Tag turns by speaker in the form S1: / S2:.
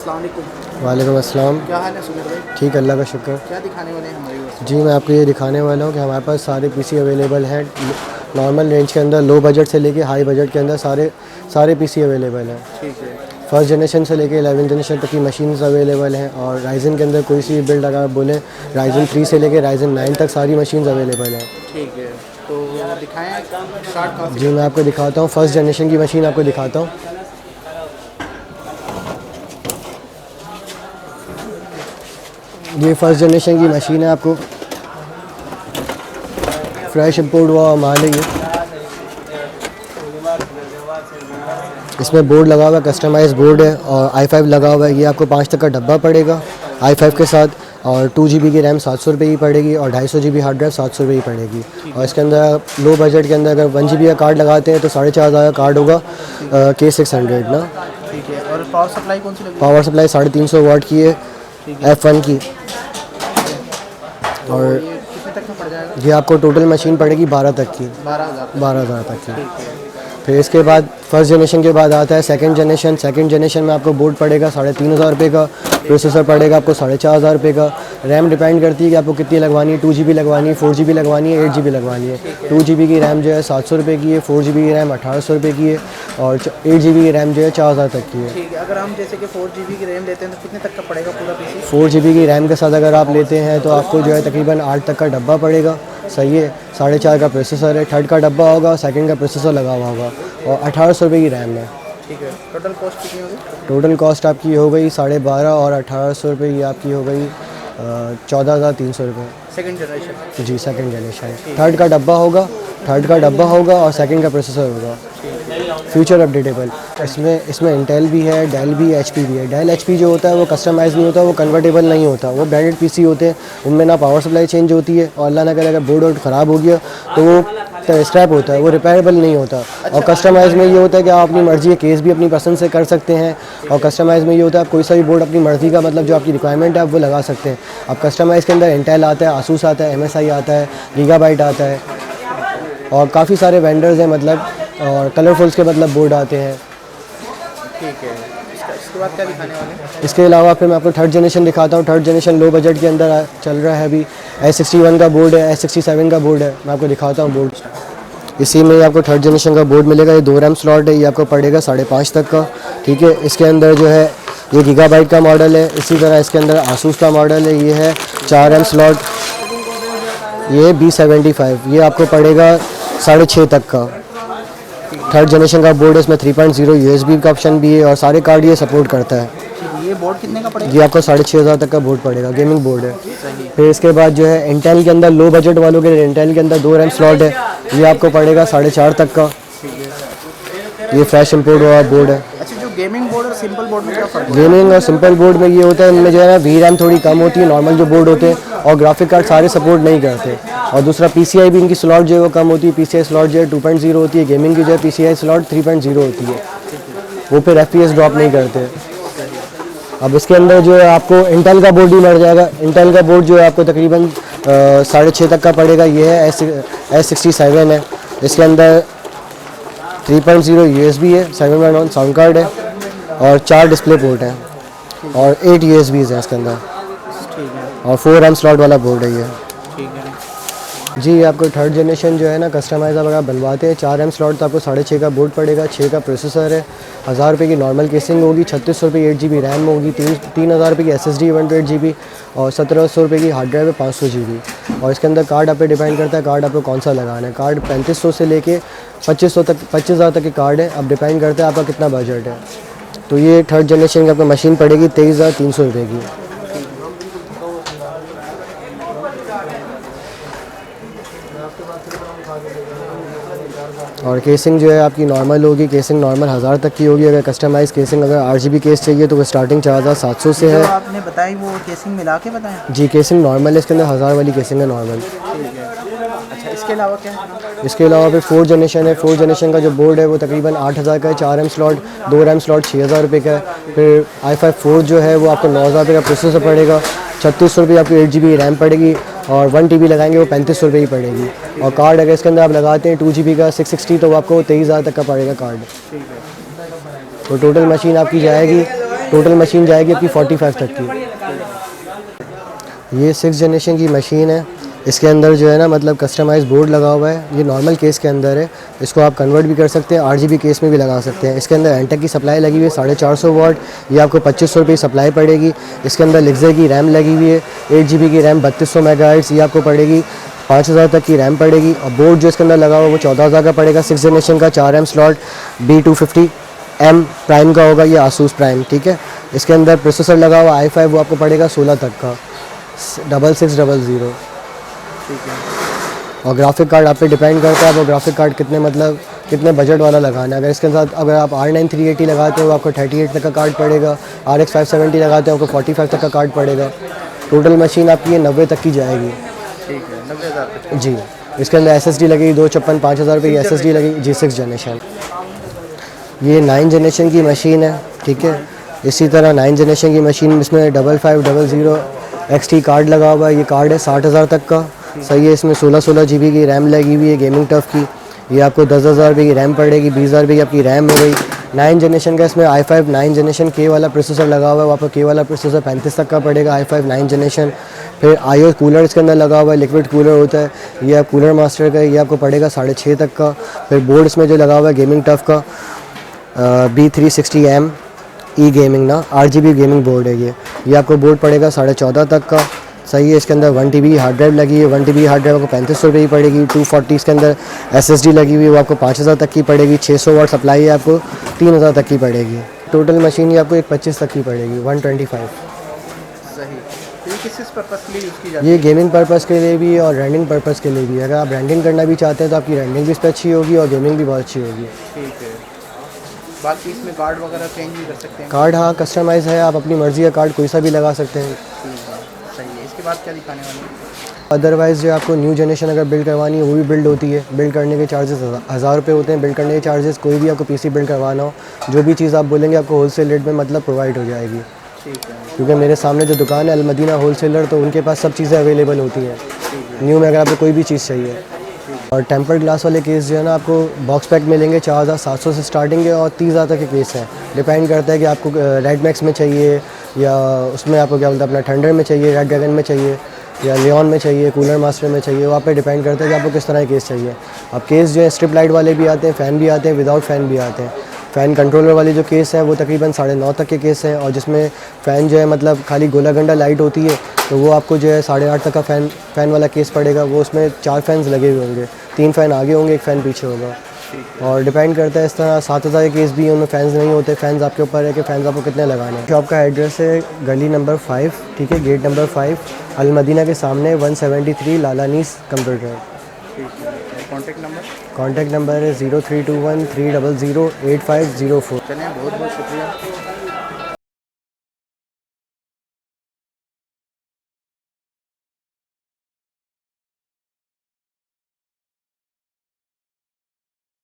S1: वालेकुम अस्सलाम।
S2: क्या हाल है सुमेर भाई?
S1: ठीक, अल्लाह का शुक्र।
S2: क्या दिखाने वाले हैं हमारे व्यूअर्स
S1: जी, मैं आपको ये दिखाने वाला हूँ कि हमारे पास सारे पीसी अवेलेबल हैं। नॉर्मल रेंज के अंदर, लो बजट से लेके हाई बजट के अंदर सारे पीसी अवेलेबल हैं।
S2: ठीक है।
S1: फर्स्ट जनरेशन से लेके 11 जनरेशन तक की मशीन्स अवेलेबल हैं। और राइजन के अंदर कोई सी बिल्ड अगर आप बोलें, राइजन 3 से लेके राइजन 9 तक सारी मशीन्स अवेलेबल हैं।
S2: ठीक है, तो दिखाएं स्टार्ट कहाँ से?
S1: जी, मैं आपको दिखाता हूँ फर्स्ट जनरेशन की मशीन आपको दिखाता हूँ। ये फर्स्ट जनरेशन की मशीन है, आपको फ्रेश इंपोर्ट हुआ माल है ये। इसमें बोर्ड लगा हुआ है, कस्टमाइज बोर्ड है और i5 लगा हुआ है। ये आपको 5 तक का डब्बा पड़ेगा i5 के साथ। और 2 GB की रैम 700 रुपये की पड़ेगी और 250 GB हार्ड ड्राइव 700 रुपये की पड़ेगी। और इसके अंदर लो बजट के अंदर अगर 1 GB का कार्ड लगाते हैं तो 4500 का कार्ड होगा K600 ना।
S2: ठीक है, और पावर सप्लाई कौन सी लगी?
S1: पावर सप्लाई 350 वाट की है, F1 की।
S2: तो
S1: और
S2: ये कितने तक में पड़ जाएगा?
S1: ये आपको टोटल मशीन पड़ेगी 12 तक की,
S2: 12,000
S1: तक की।
S2: ठीक है।
S1: फिर इसके बाद फर्स्ट जनरेशन के बाद आता है सेकंड जनरेशन। सेकंड जनरेशन में आपको बोर्ड पड़ेगा 3500 रुपये का, प्रोसेसर पड़ेगा आपको 4500 रुपये का। रैम डिपेंड करती है कि आपको कितनी लगवानी है, 2 GB लगवानी है, 4 GB लगवानी है, 8 GB लगवानी है। 2 GB की रैम जो है 700 रुपये की है, 4 GB की रैम 1800 रुपये की है और 8 GB की रैम जो है 4000 तक की है।
S2: ठीक है, अगर हम जैसे कि 4 GB की रैम लेते हैं तो कितने तक का पड़ेगा पूरा पीसी?
S1: 4 GB की रैम के साथ अगर आप लेते हैं तो आपको जो है तकरीबन 8 तक का डब्बा पड़ेगा। सही है, 4.5 का प्रोसेसर है, थर्ड का डब्बा होगा, सेकंड का प्रोसेसर लगा हुआ होगा और 1800 रुपये की रैम है।
S2: ठीक है, टोटल कॉस्ट कितनी होगी?
S1: टोटल कॉस्ट आपकी हो गई 12.5 और 1800 रुपये की आपकी हो गई 14,300 रुपये।
S2: Second generation?
S1: जी, सेकंड जनरेशन। थर्ड का डब्बा होगा और सेकंड का प्रोसेसर होगा। Future updatable. इसमें इंटेल भी है, डेल भी, HP भी है। डेल HP जो होता है वो कस्टमाइज़ नहीं होता, वो कन्वर्टेबल नहीं होता, वो ब्रांडेड पीसी होते हैं। उनमें ना पावर सप्लाई चेंज होती है और अल्लाह ना करे अगर बोर्ड ख़राब हो गया तो वो स्क्रैप होता है, वो रिपेयरेबल नहीं होता। और कस्टमाइज़ में ये होता है कि आप अपनी मर्ज़ी के केस भी अपनी पसंद से कर सकते हैं। और कस्टमाइज़ में ये होता है आप कोई सा भी बोर्ड अपनी मर्ज़ी का, मतलब जो आपकी रिक्वायरमेंट है आप वो लगा सकते हैं। अब कस्टमाइज़ के अंदर इंटेल आता है, आसूस आता है, MSI आता है, गीगाबाइट आता है और काफ़ी सारे वेंडर्स हैं, मतलब और कलरफुल्स के मतलब बोर्ड आते हैं।
S2: ठीक है, इसके बाद क्या दिखाने वाले हैं?
S1: इसके अलावा फिर मैं आपको थर्ड जनरेशन दिखाता हूँ। थर्ड जनरेशन लो बजट के अंदर चल रहा है अभी। S61 का बोर्ड है, S67 का बोर्ड है। मैं आपको दिखाता हूँ बोर्ड। इसी में आपको थर्ड जनरेशन का बोर्ड मिलेगा। ये 2 रैम स्लॉट है, ये आपको पड़ेगा 5.5 तक का। ठीक है, इसके अंदर जो है ये गीगाबाइट का मॉडल है। इसी तरह इसके अंदर आसूस का मॉडल है, ये है 4 रैम स्लॉट, ये B75, ये आपको पड़ेगा 6.5 तक का। थर्ड जनरेशन का बोर्ड है, इसमें 3.0 USB का ऑप्शन भी है और सारे कार्ड ये सपोर्ट करता है।
S2: ये बोर्ड कितने का पड़ेगा?
S1: ये आपको 6500 तक का बोर्ड पड़ेगा, गेमिंग बोर्ड है। फिर इसके बाद जो है इंटेल के अंदर लो बजट वालों के लिए इंटेल के अंदर 2 रैम स्लॉट है, ये आपको पड़ेगा 4.5 तक का। ये फ्रेश इंपोर्ट हुआ बोर्ड है।
S2: अच्छा, जो गेमिंग बोर्ड और सिंपल बोर्ड में क्या फ़र्क है?
S1: गेमिंग और सिंपल बोर्ड में ये होता है, इनमें जो है ना VRAM थोड़ी कम होती है, नॉर्मल जो बोर्ड होते हैं, और ग्राफिक कार्ड सारे सपोर्ट नहीं करते। और दूसरा PCI भी इनकी स्लॉट जो है वो कम होती है। PCI स्लॉट जो है 2.0 होती है, गेमिंग की जो है PCI स्लॉट 3.0 होती है, वो फिर FPS ड्रॉप नहीं करते। अब इसके अंदर जो है आपको इंटेल का बोर्ड ही मिल जाएगा। इंटेल का बोर्ड जो है आपको तकरीबन 6.5 तक का पड़ेगा। ये है S67 है। इसके अंदर 3.0 USB है, 7.1 साउंड कार्ड है और 4 डिस्प्ले पोर्ट हैं और 8 USBs हैं इसके अंदर और 4 रैम स्लॉट वाला बोर्ड है ये।
S2: ठीक है।
S1: जी, आपको थर्ड जनरेशन जो है ना कस्टमाइज़ अगर बनवाते हैं, 4 रैम स्लॉट तो आपको 6.5 का बोर्ड पड़ेगा, 6 का प्रोसेसर है, 1000 रुपये की नॉर्मल केसिंग होगी, 3600 रुपये 8 GB रैम होगी, 3000 रुपये की SSD 128 GB और 1700 रुपये की हार्ड ड्राइव है 500 GB। और इसके अंदर कार्ड आप पे डिपेंड करता है कार्ड आपको कौन सा लगाना है। कार्ड 3500 से लेके 2500 तक, 25,000 तक के कार्ड है। अब डिपेंड करता है आपका कितना बजट है। तो ये थर्ड जनरेशन की आपको मशीन पड़ेगी 23,300 रुपये की। और केसिंग जो है आपकी नॉर्मल होगी, केसिंग नॉर्मल 1000 तक की होगी। अगर कस्टमाइज़ केसिंग अगर RGB केस चाहिए तो वो स्टार्टिंग 4700 से है।
S2: आपने बताई वो केसिंग मिला के बताया?
S1: जी, केसिंग नॉर्मल है, इसके अंदर 1000 वाली केसिंग है नॉर्मल।
S2: ठीक है। अच्छा, इसके अलावा क्या है?
S1: इसके अलावा फिर 4 जनरेशन है। 4 जनरेशन का जो बोर्ड है वो तकरीबन 8000 का है, 4 रैम स्लॉट, 2 रैम स्लॉट 6000 रुपये का है। फिर i5 4 जो है वो आपको 9000 रुपये का प्रोसेसर पड़ेगा, 3600 रुपये आपकी 8 GB रैम पड़ेगी और 1 TB लगाएंगे वो 3500 रुपये की पड़ेगी। और कार्ड अगर इसके अंदर आप लगाते हैं 2 GB का 660 तो आपको 23,000 तक का पड़ेगा कार्ड। तो टोटल मशीन आपकी जाएगी टोटल मशीन जाएगी आपकी 45 तक की। ये 6 जनरेशन की मशीन है। इसके अंदर जो है ना मतलब कस्टमाइज बोर्ड लगा हुआ है। ये नॉर्मल केस के अंदर है, इसको आप कन्वर्ट भी कर सकते हैं, RGB केस में भी लगा सकते हैं। इसके अंदर एंटेक की सप्लाई लगी हुई है 450 वाट, ये आपको 2500 रुपये सप्लाई पड़ेगी। इसके अंदर लिग्ज़र की रैम लगी हुई है, 8GB की रैम 3200 मेगाहर्ट्ज़, ये आपको पड़ेगी 5000 तक की रैम पड़ेगी। और बोर्ड जो इसके अंदर लगा हुआ है वो 14000 का पड़ेगा। 6 जनरेशन का 4M स्लॉट B250M प्राइम का होगा, ये आसूस प्राइम, ठीक है। इसके अंदर प्रोसेसर लगा हुआ i5, वो आपको पड़ेगा 16 तक का 6600।
S2: ठीक है।
S1: और ग्राफिक कार्ड आप पे डिपेंड करता है, वो ग्राफिक कार्ड कितने बजट वाला लगाना है। अगर इसके साथ अगर आप R9 380 लगाते हो आपको 38 तक का कार्ड पड़ेगा, RX 570 लगाते हो आपको 45 तक का कार्ड पड़ेगा। टोटल मशीन आपकी ये 90 तक की जाएगी।
S2: ठीक है, 90,000 तक।
S1: जी, इसके अंदर SSD लगेगी 256 5000 रुपये की SSD लगेगी जी। 6 जनरेशन, ये 9 जनरेशन की मशीन है, ठीक है। इसी तरह 9 जनरेशन की मशीन, इसमें 5500 XT कार्ड लगा हुआ है। ये कार्ड है 60,000 तक का, सही है। इसमें 16 GB की रैम लगी हुई है गेमिंग टफ की, ये आपको 10,000 रुपये की रैम पड़ेगी, 20,000 रुपये की आपकी रैम हो गई। 9 जनरेशन का इसमें i5 9 जनरेशन K वाला प्रोसेसर लगा हुआ है, वो आपको K वाला प्रोसेसर 35 तक का पड़ेगा, i5 9 जनरेशन। फिर IO कूलर इसके अंदर लगा हुआ है, लिक्विड कूलर होता है, ये आप कूलर मास्टर का, ये आपको पड़ेगा 6.5 तक का। फिर बोर्ड इसमें जो लगा हुआ है गेमिंग टफ का B360M ई गेमिंग ना RGB गेमिंग बोर्ड है ये आपको बोर्ड पड़ेगा 14.5 तक का, सही है। इसके अंदर 1 TB हार्ड ड्राइव लगी है, 1 TB हार्ड ड्राइव आपको 3500 रुपये की पड़ेगी। 240 इसके अंदर SSD लगी हुई है, वो आपको 5000 तक की पड़ेगी। 600 वाट सप्लाई है, आपको 3000 तक की पड़ेगी। टोटल मशीन ये आपको 125 तक की पड़ेगी, 125।
S2: सही। तो ये किस पर्पज़ के लिए यूज़ की जाती
S1: ये गेमिंग पर्पज़ के लिए भी और रेंडिंग पर्पज़ के लिए भी। अगर आप रेंडिंग करना भी चाहते हैं तो आपकी रेंडिंग भी इस पर अच्छी होगी और गेमिंग भी बहुत अच्छी होगी।
S2: ठीक है। बाकी इसमें कार्ड वगैरह चेंज भी कर सकते हैं?
S1: कार्ड हाँ कस्टमाइज़ है, आप अपनी मर्ज़ी का कार्ड कोई सा भी लगा सकते हैं।
S2: ठीक है, सही है। इसके बाद क्या दिखाने वाले हैं?
S1: अदरवाइज़ जो आपको न्यू जनरेशन अगर बिल्ड करवानी है वो भी बिल्ड होती है। बिल्ड करने के चार्जेस 1000 रुपये होते हैं। बिल्ड करने के चार्जेस, कोई भी आपको PC बिल्ड करवाना हो, जो भी चीज़ आप बोलेंगे आपको होलसेल रेट में मतलब प्रोवाइड हो जाएगी।
S2: ठीक है।
S1: क्योंकि मेरे सामने जो दुकान है अलमदीना होलसेलर, तो उनके पास सब चीज़ें अवेलेबल होती हैं न्यू में, अगर आपको कोई भी चीज़ चाहिए। और टेम्पर ग्लास वाले केस जो है ना आपको बॉक्स पैक मिलेंगे 4700 से स्टार्टिंग है और 30,000 तक के केस हैं। डिपेंड करता है कि आपको रेड मैक्स में चाहिए या उसमें आपको क्या बोलते हैं अपना थंडर में चाहिए, रेड ड्रैगन में चाहिए या लियोन में चाहिए, कूलर मास्टर में चाहिए, वो आप पे डिपेंड करता है कि आपको किस तरह के केस चाहिए। अब केस जो है स्ट्रिप लाइट वाले भी आते हैं, फ़ैन भी आते हैं, विदाउट फ़ैन भी आते हैं। फ़ैन कंट्रोलर वाली जो केस है वो तकरीबन 9.5 तक के केस हैं, और जिसमें फ़ैन जो है मतलब खाली गोला गंडा लाइट होती है तो वो आपको जो है 8.5 तक का फ़ैन वाला केस पड़ेगा। वो उसमें 4 फैन्स लगे हुए होंगे, 3 फ़ैन आगे होंगे, 1 फ़ैन पीछे होगा। और डिपेंड करता है, इस तरह 7000 के केस भी हैं, उनमें फ़ैन्स नहीं होते। फ़ैन्स आपके ऊपर है कि फ़ैन्स आपको कितने लगाने हैं। शॉप का एड्रेस है गली नंबर 5, ठीक है, गेट नंबर 5, अलमदीना के सामने 173 लालानीस कंप्यूटर।
S2: ठीक है। Contact number?
S1: कॉन्टैक्ट नंबर है 0321 300 8504।
S2: चलें, बहुत बहुत शुक्रिया।